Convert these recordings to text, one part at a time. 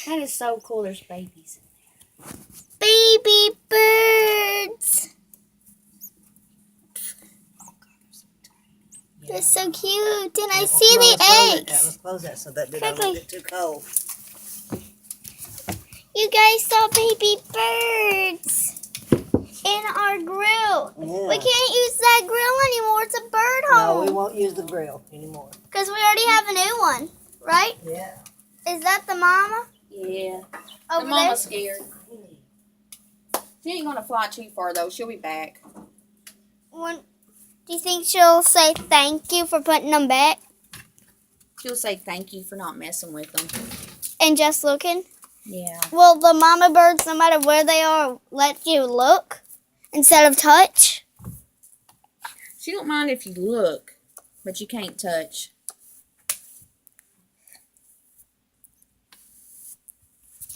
That is so cool. There's babies. Baby birds. They're so cute. And I see the eggs. Let's close that so that they don't get too cold. You guys saw baby birds in our grill. Yeah. We can't use that grill anymore. It's a bird home. No, we won't use the grill anymore. Because we already have a new one, right? Yeah. Is that the mama? Yeah. Over The mama's scared. She ain't gonna fly too far though. She'll be back. Do you think she'll say thank you for putting them back She'll say thank you for not messing with them. and just looking? Yeah. Will the mama birds, no matter where they are, let you look instead of touch? She don't mind if you look, but you can't touch.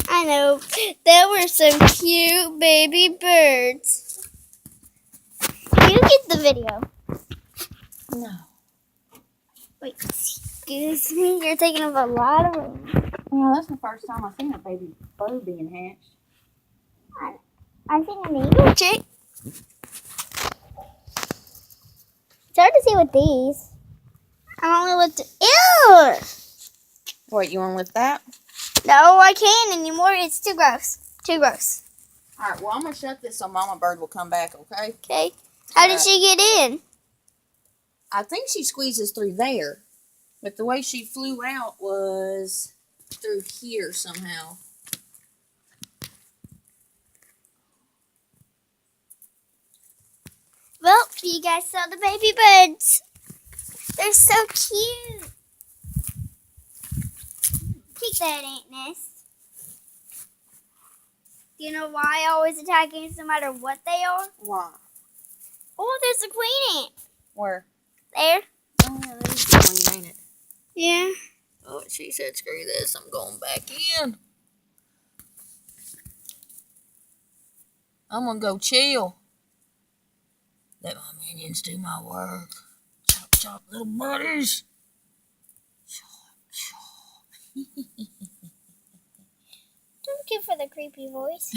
I know. There were some cute baby birds. You get the video. No. Wait, excuse me. You're taking up a lot of room. Well, that's the first time I've seen a baby bird being hatched. I think an eagle chick. It's hard to see with these. I only looked. Ew! What, you want to lift that? No, I can't anymore. It's too gross. Too gross. All right, well, I'm going to shut this so Mama Bird will come back, okay? Okay. How did she get in? I think she squeezes through there, but the way she flew out was through here somehow. Well, you guys saw the baby birds. They're so cute. Take that, Aunt Nest. Do you know why I always attack ants no matter what they are? Why? Oh, there's a queen ant. Where? There. Oh, yeah, there's the queen, ain't it? Yeah. Oh, she said, screw this, I'm going back in. I'm going to go chill. Let my minions do my work. Chop, chop, little buddies. Chop, chop. Don't give her the creepy voice.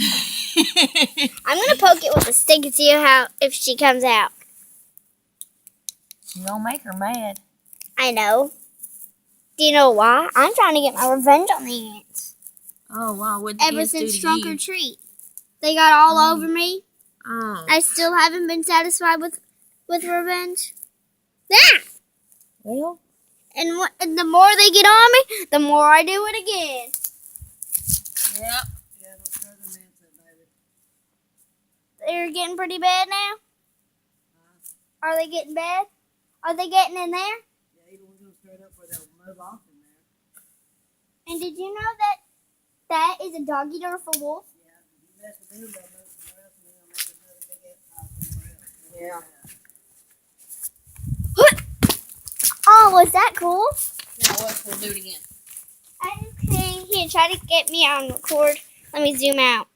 I'm going to poke it with a stick and see if she comes out. You don't make her mad. I know. Do you know why? I'm trying to get my revenge on the ants. Oh, wow. What did Ever ants do since to Trunk you? or Treat. They got all over me. Oh. I still haven't been satisfied with revenge. Yeah. Well, And the more they get on me, the more I do it again. yeah. Yeah, don't throw them ants in, baby. They're getting pretty bad now. Are they getting bad? Are they getting in there? Yeah, even we're going straight up where they'll move off in there. And did you know that that is a doggy door for wolf? Yeah, if you mess with them, they'll move somewhere else and then they'll make another big ant pile somewhere else. Yeah. Oh, was that cool? Now what? We'll do it again. Okay, here, try to get me on record. Let me zoom out.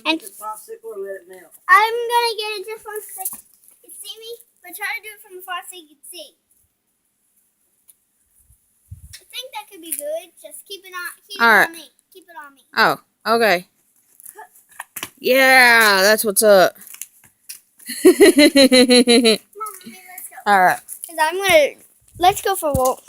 And The popsicle or let it melt. I'm gonna get it just one second. You see me? But try to do it from afar so you can see. I think that could be good. Just keep it All right. on me. Keep it on me. Oh, okay. Yeah, that's what's up. Come on, mommy, let's go. All right. 'Cause let's go for a walk.